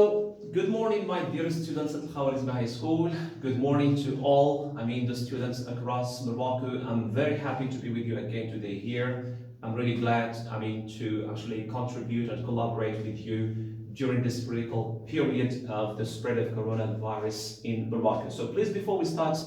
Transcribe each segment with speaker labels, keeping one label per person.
Speaker 1: So, good morning, my dear students at Khawarizmi High School. Good morning to all, the students across Morocco. I'm very happy to be with you again today here. I'm really glad, to actually contribute and collaborate with you during this critical period of the spread of coronavirus in Morocco. So please, before we start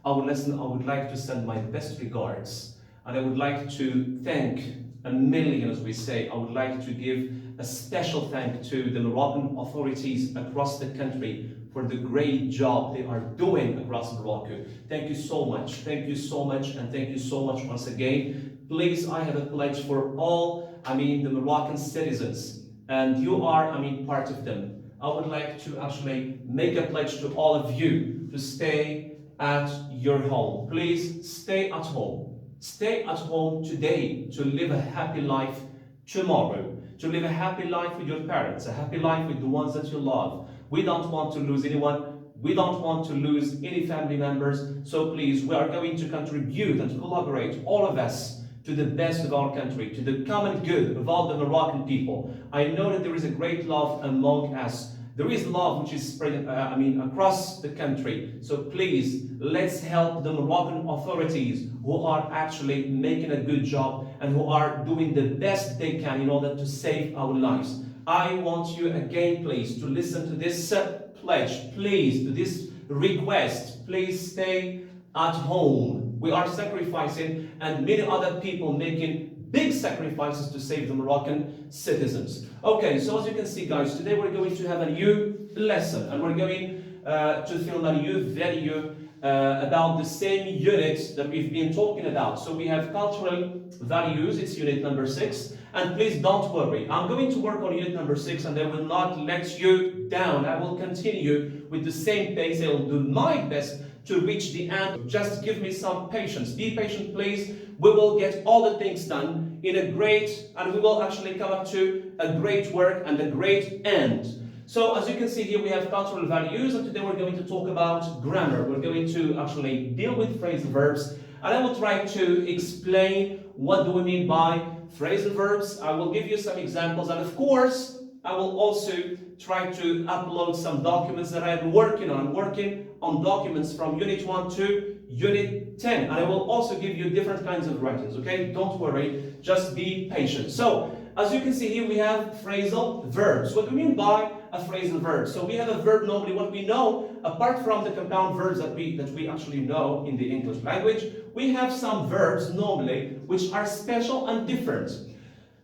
Speaker 1: our lesson, I would like to send my best regards. And I would like to thank a million, as we say. I would like to give a special thank to the Moroccan authorities across the country for the great job they are doing across Morocco. Thank you so much. Thank you so much, and thank you so much once again. Please, I have a pledge for all, the Moroccan citizens, and you are, part of them. I would like to actually make a pledge to all of you to stay at your home. Please stay at home. Stay at home today to live a happy life tomorrow, to live a happy life with your parents, a happy life with the ones that you love. We don't want to lose anyone. We don't want to lose any family members. So please, we are going to contribute and collaborate, all of us, to the best of our country, to the common good of all the Moroccan people. I know that there is a great love among us. There is love which is spread, across the country. So please, let's help the Moroccan authorities who are actually making a good job and who are doing the best they can in order to save our lives. I want you again, please, to listen to this pledge, please, to this request. Please stay at home. We are sacrificing, and many other people making big sacrifices to save the Moroccan citizens. Okay, so as you can see, guys, today we're going to have a new lesson, and we're going to film a new video about the same unit that we've been talking about. So we have cultural values, it's unit number 6, and please don't worry, I'm going to work on unit number 6 and I will not let you down. I will continue with the same pace. I will do my best to reach the end. Just give me some patience. Be patient, please. We will get all the things done in a great, and we will actually come up to a great work and a great end. So as you can see here, we have cultural values, and today we're going to talk about grammar. We're going to actually deal with phrasal verbs, and I will try to explain what do we mean by phrasal verbs. I will give you some examples, and of course, I will also try to upload some documents that I am working on. I'm working on documents from Unit 1 to Unit 10. And I will also give you different kinds of writings, okay? Don't worry, just be patient. So, as you can see here, we have phrasal verbs. What do we mean by a phrasal verb? So we have a verb normally, what we know, apart from the compound verbs that we actually know in the English language, we have some verbs normally which are special and different.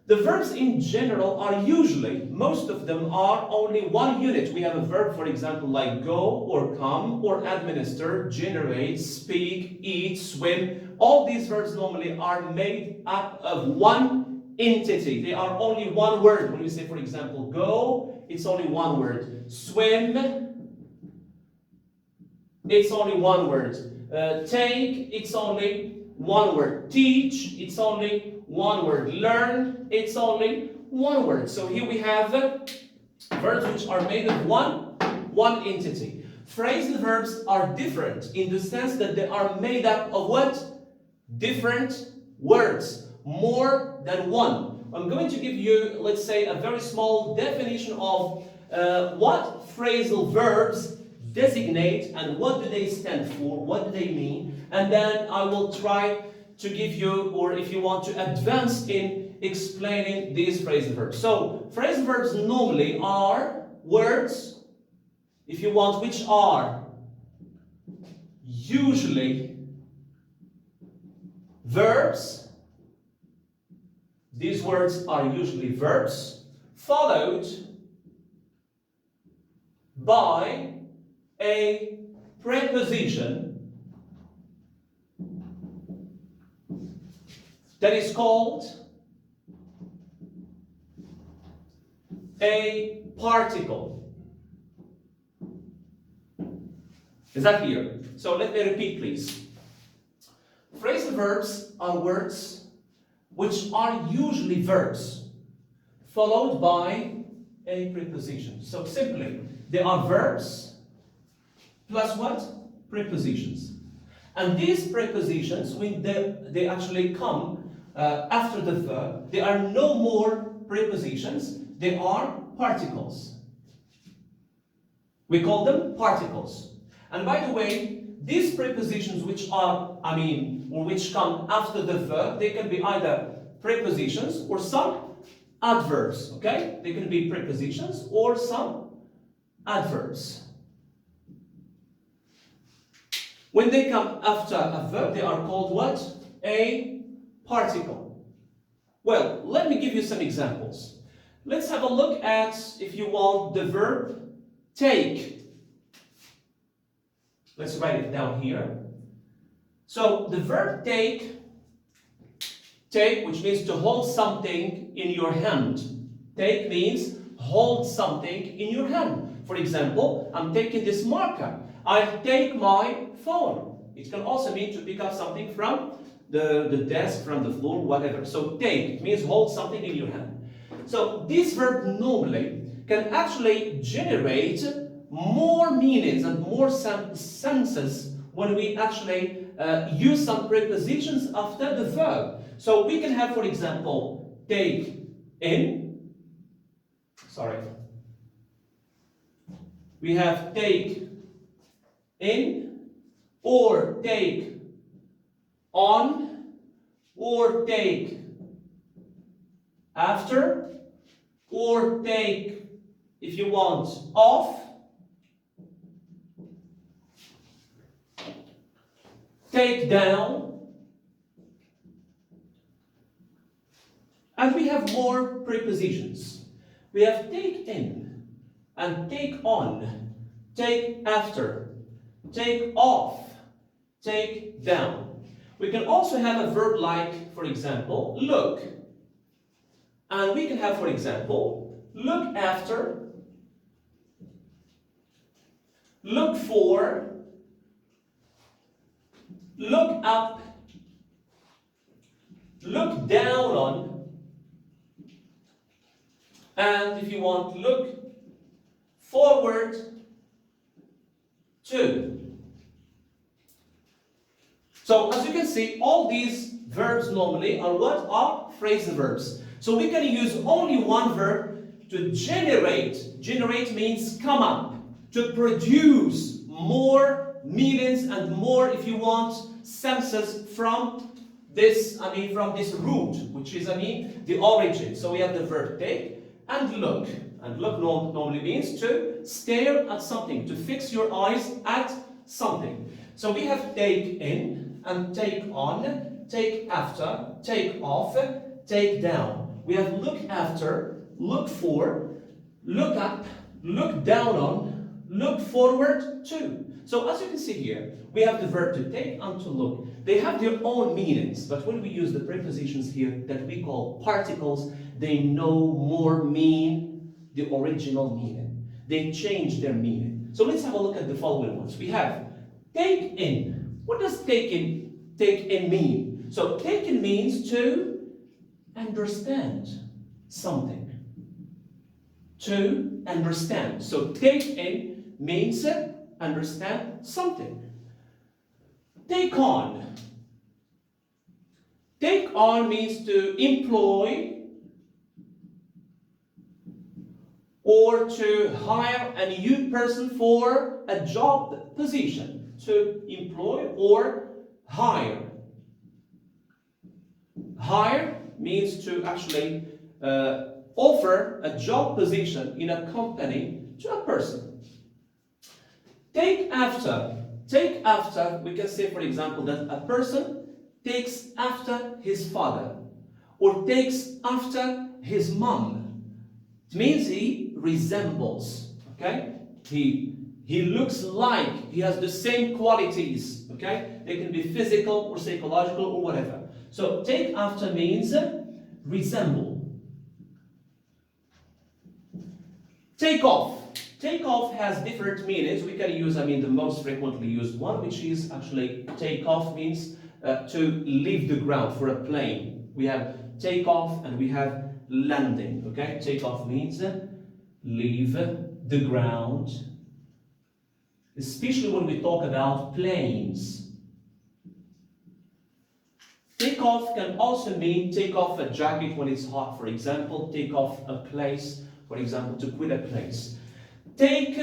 Speaker 1: The verbs in general are usually, most of them are only one unit. We have a verb, for example, like go or come or administer, generate, speak, eat, swim. All these verbs normally are made up of one entity. They are only one word. When you say, for example, go, it's only one word. Swim, it's only one word. Take, it's only one word. Teach, it's only one word. Learn, it's only one word. So here we have verbs which are made of one entity. Phrasal verbs are different in the sense that they are made up of what? Different words. More than one. I'm going to give you, let's say, a very small definition of what phrasal verbs designate and what do they stand for, what do they mean, and then I will try to give you, or if you want to advance in explaining these phrasal verbs. So, phrasal verbs normally are words, if you want, which are usually verbs. These words are usually verbs, followed by a preposition that is called a particle. Is that clear? So let me repeat, please. Phrasal verbs are words which are usually verbs, followed by a preposition. So simply, they are verbs plus what? Prepositions. And these prepositions, when they actually come after the verb, they are no more prepositions, they are particles. We call them particles. And by the way, these prepositions which are, or which come after the verb, they can be either prepositions or some adverbs, okay? They can be prepositions or some adverbs. When they come after a verb, they are called what? A particle. Well, let me give you some examples. Let's have a look at, if you want, the verb take. Let's write it down here. So the verb take, which means to hold something in your hand. Take means hold something in your hand. For example, I'm taking this marker. I take my phone. It can also mean to pick up something from the desk, from the floor, whatever. So take means hold something in your hand. So this verb normally can actually generate more meanings and more senses when we actually use some prepositions after the verb. So we can have, for example, take in. Sorry. We have take in, or take on, or take after, or take, if you want, off, take down, and we have more prepositions. We have take in and take on, take after, take off, take down. We can also have a verb like, for example, look. And we can have, for example, look after, look for, look up, look down on, and if you want, look forward to. So as you can see, all these verbs normally are what? Are phrasal verbs. So we can use only one verb to generate. Generate means come up, to produce more meanings and more, if you want, senses from this, from this root, which is, the origin. So we have the verb take and look. And look normally means to stare at something, to fix your eyes at something. So we have take in and take on, take after, take off, take down. We have look after, look for, look up, look down on, look forward to. So as you can see here, we have the verb to take and to look. They have their own meanings, but when we use the prepositions here that we call particles, they no more mean the original meaning. They change their meaning. So let's have a look at the following ones. We have take in. What does take in mean? So take in means to understand something. To understand. So take in means understand something. Take on. Take on means to employ or to hire a new person for a job position. To employ or hire. Hire means to actually offer a job position in a company to a person. Take after. Take after, we can say, for example, that a person takes after his father or takes after his mom. It means he resembles, okay? He looks like, he has the same qualities, okay? They can be physical or psychological or whatever. So take after means resemble. Take off. Take off has different meanings. We can use, the most frequently used one, which is actually take off means to leave the ground for a plane. We have take off and we have landing, okay? Take off means leave the ground, especially when we talk about planes. Take off can also mean take off a jacket when it's hot, for example. Take off a place, for example, to quit a place. Take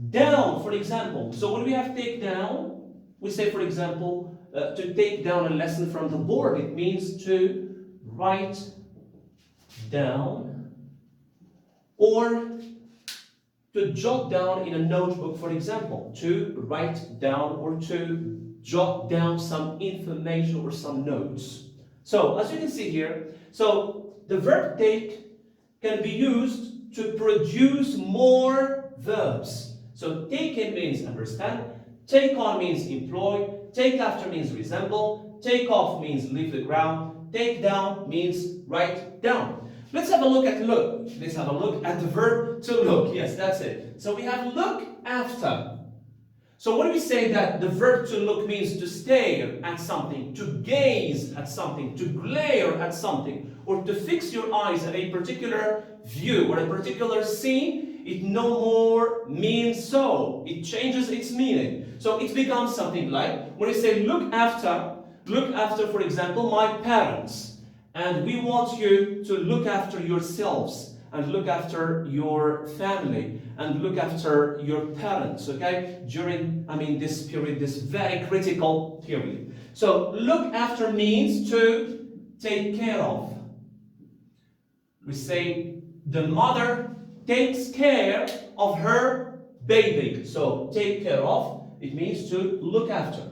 Speaker 1: Down, for example. So when we have take down, we say, for example, to take down a lesson from the board. It means to write down or to jot down in a notebook, for example. To write down or to jot down some information or some notes. So as you can see here, so the verb take can be used to produce more verbs. So take in means understand, take on means employ, take after means resemble, take off means leave the ground, take down means write down. Let's have a look at look. Let's have a look at the verb to look. Yes, that's it. So we have look after. So when we say that the verb to look means to stare at something, to gaze at something, to glare at something, or to fix your eyes at a particular view or a particular scene, it no more means so. It changes its meaning. So it becomes something like, when we say look after, for example, my parents. And we want you to look after yourselves and look after your family and look after your parents, okay? During, this period, this very critical period. So look after means to take care of. We say the mother takes care of her baby. So take care of, it means to look after.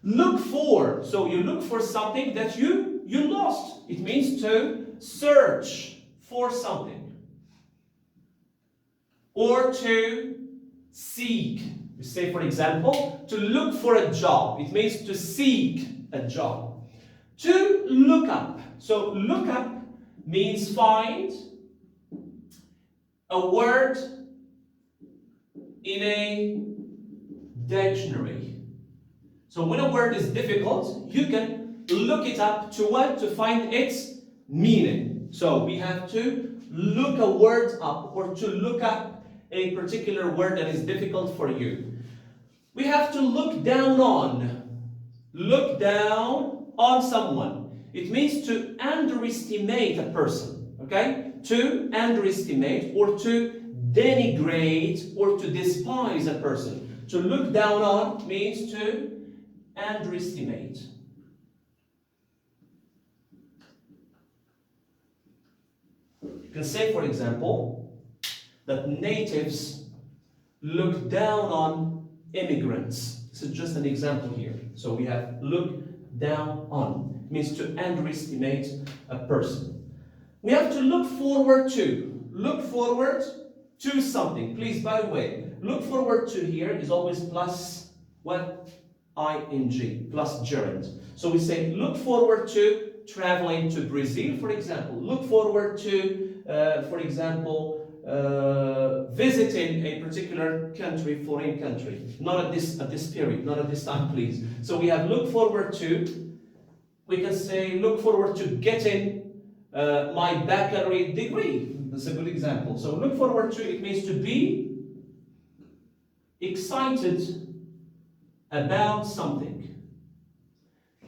Speaker 1: Look for, so you look for something that you lost. It means to search for something. Or to seek. You say, for example, to look for a job. It means to seek a job. To look up. So look up means find a word in a dictionary. So when a word is difficult, you can look it up to what? To find its meaning. So we have to look a word up or to look up a particular word that is difficult for you. We have to look down on. Look down on someone. It means to underestimate a person. Okay? To underestimate or to denigrate or to despise a person. To look down on means to underestimate. You can say, for example, that natives look down on immigrants. This is just an example here. So we have look down on. It means to underestimate a person. We have to look forward to. Look forward to something. Please, by the way, look forward to here is always plus what? ing, plus gerund. So we say look forward to traveling to Brazil, for example. Look forward to, for example, visiting a particular country, foreign country. Not at this period, not at this time, please. So we have look forward to. We can say look forward to getting my baccalaureate degree. That's a good example. So look forward to, it means to be excited about something.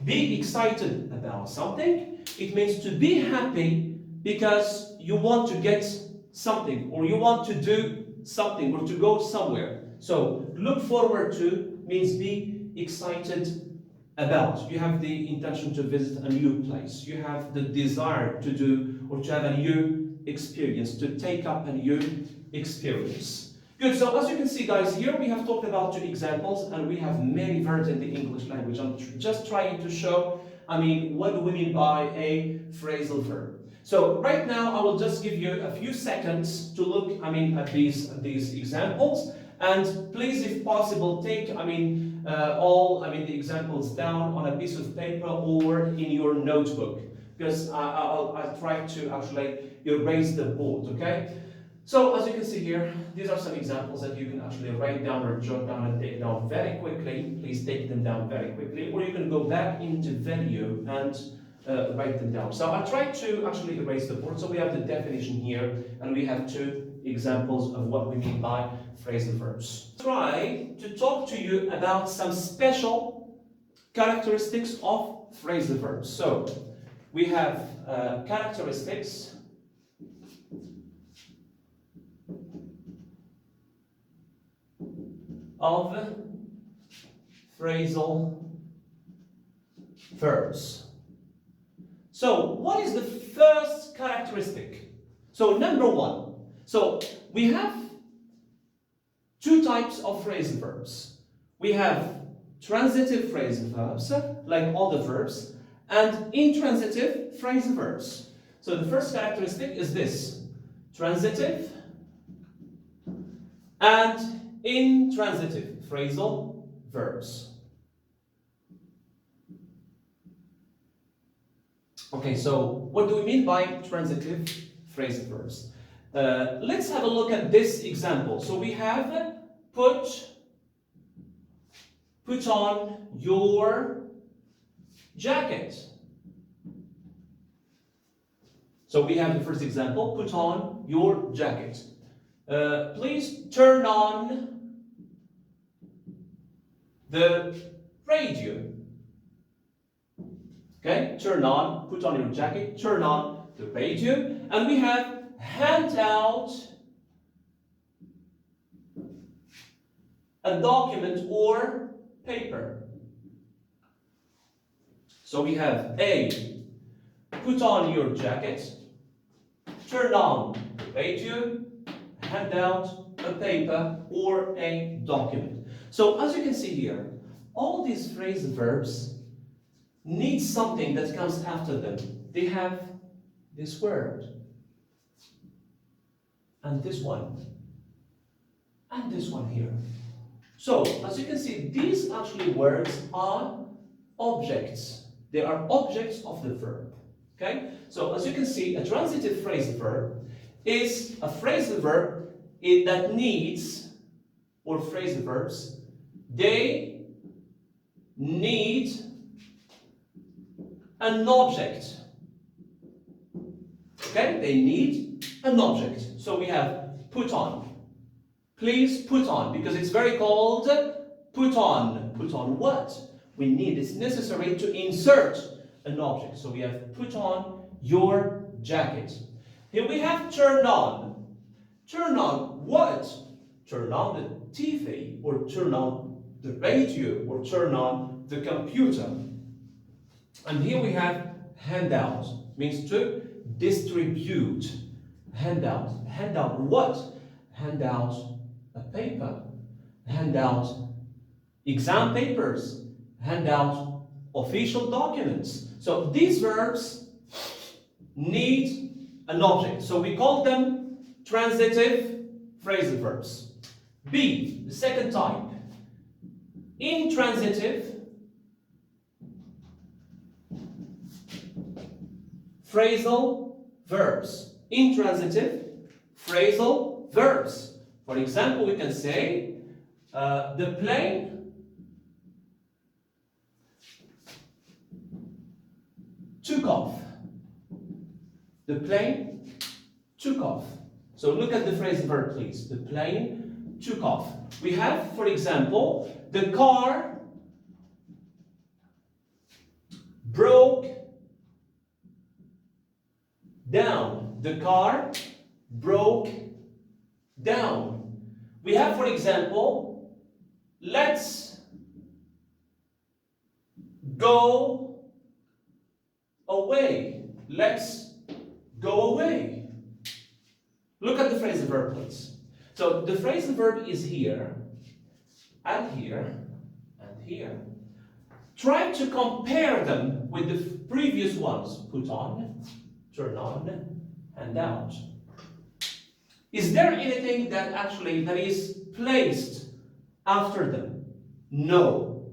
Speaker 1: Be excited about something. It means to be happy because you want to get something or you want to do something or to go somewhere. So look forward to means be excited about. You have the intention to visit a new place. You have the desire to do or to have a new experience, to take up a new experience. Good, so as you can see, guys, here we have talked about 2 examples and we have many verbs in the English language. I'm just trying to show, what do we mean by a phrasal verb. So right now I will just give you a few seconds to look, at these examples, and please, if possible, take, all, the examples down on a piece of paper or in your notebook, because I'll try to actually erase the board, okay? So as you can see here, these are some examples that you can actually write down or jot down and take down very quickly. Please take them down very quickly, or you can go back into video and write them down. So I tried to actually erase the board. So we have the definition here, and we have 2 examples of what we mean by phrasal verbs. Try to talk to you about some special characteristics of phrasal verbs. So we have characteristics. of phrasal verbs. So what is the first characteristic? So number one. So we have two types of phrasal verbs. We have transitive phrasal verbs, like all the verbs, and intransitive phrasal verbs. So the first characteristic is this: transitive and intransitive phrasal verbs. Okay, so what do we mean by transitive phrasal verbs? Let's have a look at this example. So we have put on your jacket. So we have the first example, put on your jacket. Please turn on the radio. Okay, turn on, put on your jacket, turn on the radio, and we have hand out a document or paper. So we have A, put on your jacket, turn on the radio, hand out a paper or a document. So as you can see here, all these phrasal verbs need something that comes after them. They have this word, and this one here. So, as you can see, these actually words are objects. They are objects of the verb. Okay? So, as you can see, a transitive phrasal verb is a phrasal verb that needs, or phrasal verbs, they need an object. Okay? They need an object. So we have put on. Please put on, because it's very cold. Put on. Put on what? We need, it's necessary to insert an object. So we have put on your jacket. Here we have turn on. Turn on what? Turn on the TV, or turn on the radio, or turn on the computer. And here we have handout, means to distribute. Handout. Handout what? Handout a paper. Handout exam papers. Handout official documents. So these verbs need an object. So we call them transitive phrasal verbs. B, the second type. Intransitive phrasal verbs. Intransitive phrasal verbs. For example, we can say, the plane took off. The plane took off. So look at the phrasal verb, please. The plane took off. We have, for example, the car broke down. The car broke down. We have, for example, let's go away. Let's go away. Look at the phrasal verb, please. So the phrasal verb is here, and here, and here. Try to compare them with the previous ones. Put on, turn on, hand out. Is there anything that is placed after them? No.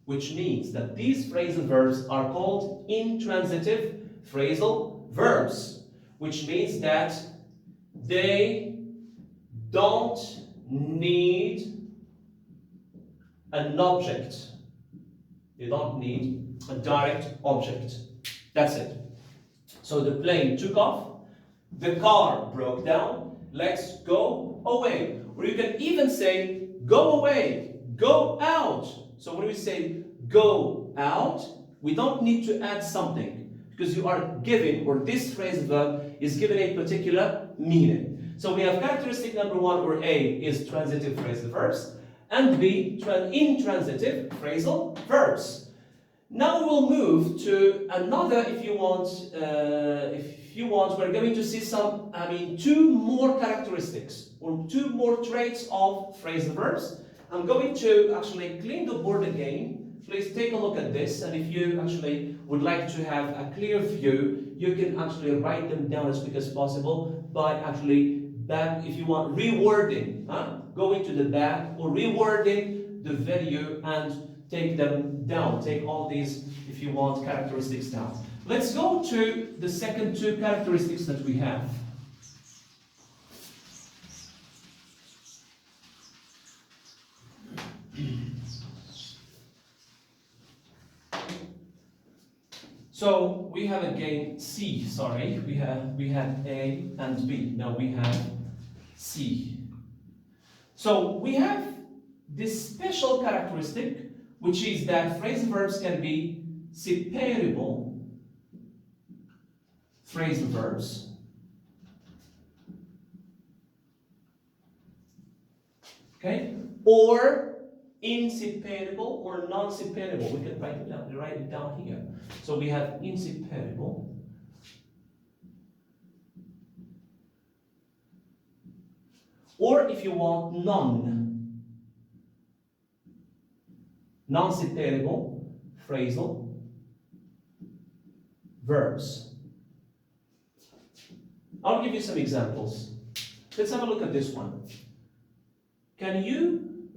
Speaker 1: Which means that these phrasal verbs are called intransitive phrasal verbs. Which means that they don't need an object. They don't need a direct object. That's it. So the plane took off, the car broke down, let's go away. Or you can even say, go away, go out. So when we say go out, we don't need to add something, because you are given, or this phrasal verb is given a particular meaning. So we have characteristic number one, or A, is transitive phrasal verbs. and B, intransitive phrasal verbs. Now we'll move to another, if you want, we're going to see two more characteristics or two more traits of phrasal verbs. I'm going to actually clean the board again. Please take a look at this, and if you actually would like to have a clear view, you can actually write them down as quick as possible by actually if you want, rewording, going to the back or rewording the video and take them down. Take all these, if you want, characteristics down. Let's go to the second two characteristics that we have. So we have again C, sorry, we had A and B, now we have C. So we have this special characteristic, which is that phrasal verbs can be separable phrasal verbs, okay, or inseparable or non-separable. We can write it down here. So we have inseparable, or if you want non-separable phrasal verbs. I'll give you some examples. Let's have a look at this one. Can you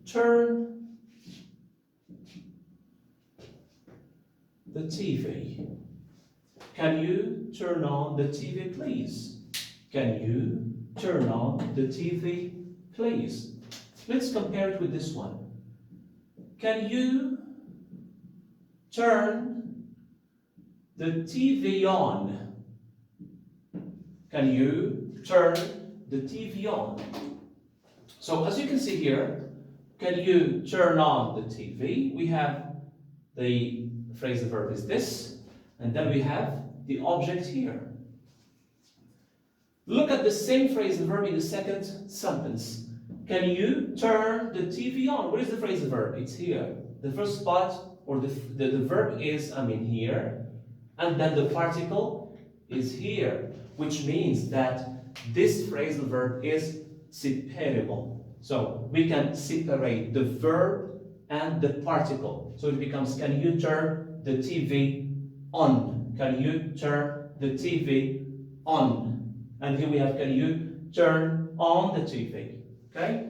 Speaker 1: turn the TV? Can you turn on the TV, please? Can you turn on the TV, please? Let's compare it with this one. Can you turn the TV on? Can you turn the TV on? So as you can see here, can you turn on the TV? We have the phrasal verb is this, and then we have the object here. Look at the same phrasal verb in the second sentence. Can you turn the TV on? Where is the phrasal verb? It's here. The first spot, or the verb is, here, and then the particle is here, which means that this phrasal verb is separable. So we can separate the verb and the particle. So it becomes, can you turn the TV on? Can you turn the TV on? And here we have, can you turn on the TV? Okay?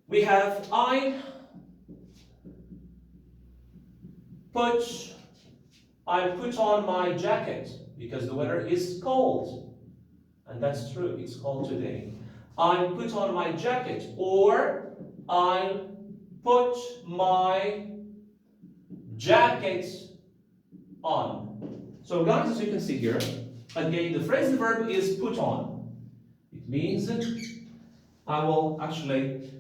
Speaker 1: We have, I put on my jacket because the weather is cold. And that's true, it's cold today. I put on my jacket, or I put my jacket on. So guys, as you can see here, again, the phrasal verb is put on. It means that I will actually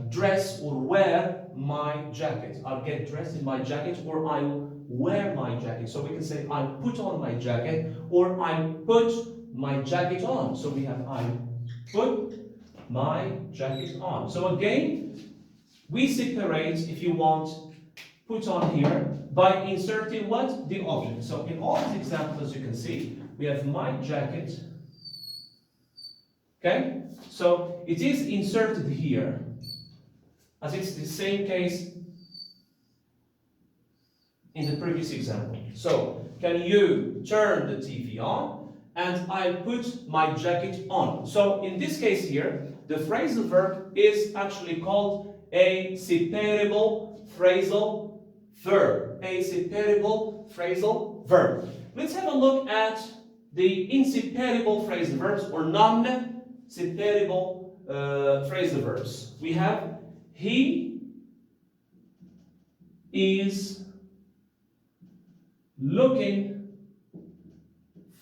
Speaker 1: dress or wear my jacket. I'll get dressed in my jacket, or I will wear my jacket. So we can say I put on my jacket, or I put my jacket on. So we have I put my jacket on. So again, we separate, if you want, put on here by inserting what? The object. So in all these examples, as you can see, we have my jacket. Okay? So it is inserted here, as it's the same case in the previous example. So, can you turn the TV on? And I put my jacket on. So in this case here, the phrasal verb is actually called a separable phrasal verb. A separable phrasal verb. Let's have a look at the inseparable phrasal verbs, or non-separable phrasal verbs. We have he is looking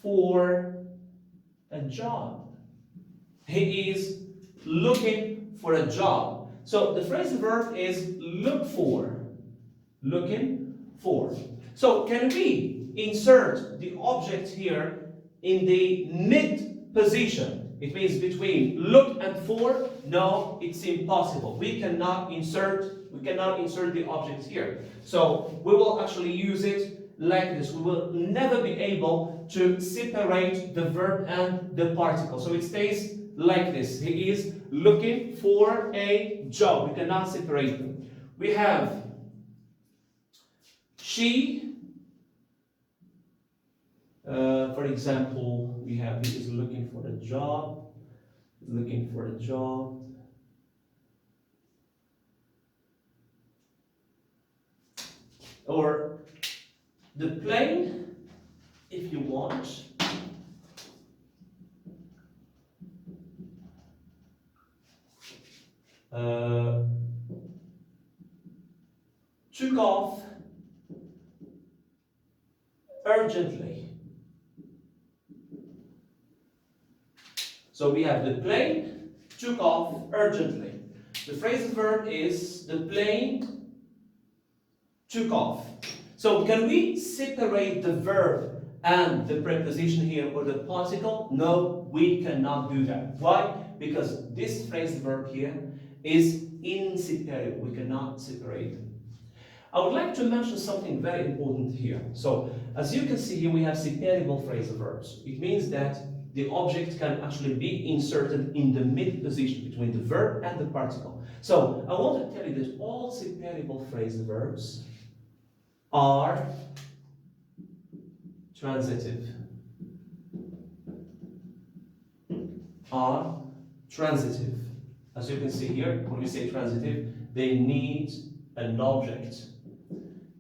Speaker 1: for a job. He is looking for a job. So the phrasal verb is look for. Looking for. So can we insert the object here in the mid position? It means between look and for. No, it's impossible. We cannot insert the object here. So we will actually use it like this. We will never be able to separate the verb and the particle. So it stays like this. He is looking for a job. We cannot separate them. We have she. For example, we have he is looking for a job. Looking for a job. Or the plane, if you want. Took off urgently. So we have the plane took off urgently. The phrasal verb is the plane took off. So can we separate the verb and the preposition here or the particle? No, we cannot do that. Why? Because this phrasal verb here is inseparable. We cannot separate them. I would like to mention something very important here. So, as you can see here, we have separable phrasal verbs. It means that the object can actually be inserted in the mid position between the verb and the particle. So, I want to tell you that all separable phrasal verbs are transitive. Are transitive. As you can see here, when we say transitive, they need an object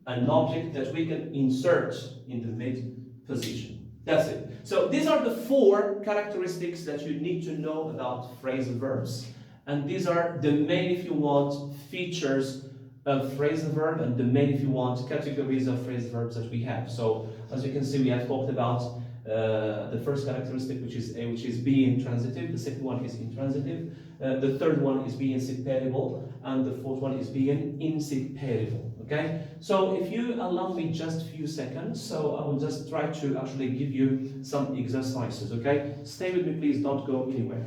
Speaker 1: that we can insert in the mid position. That's it. So these are the 4 characteristics that you need to know about phrasal verbs. And these are the main, if you want, features of phrasal verb and the main, if you want, categories of phrasal verbs that we have. So as you can see, we have talked about the first characteristic, which is being transitive. The second one is intransitive. The third one is being separable, and the fourth one is being inseparable. Okay. So if you allow me just a few seconds, so I will just try to actually give you some exercises. Okay. Stay with me, please. Don't go anywhere.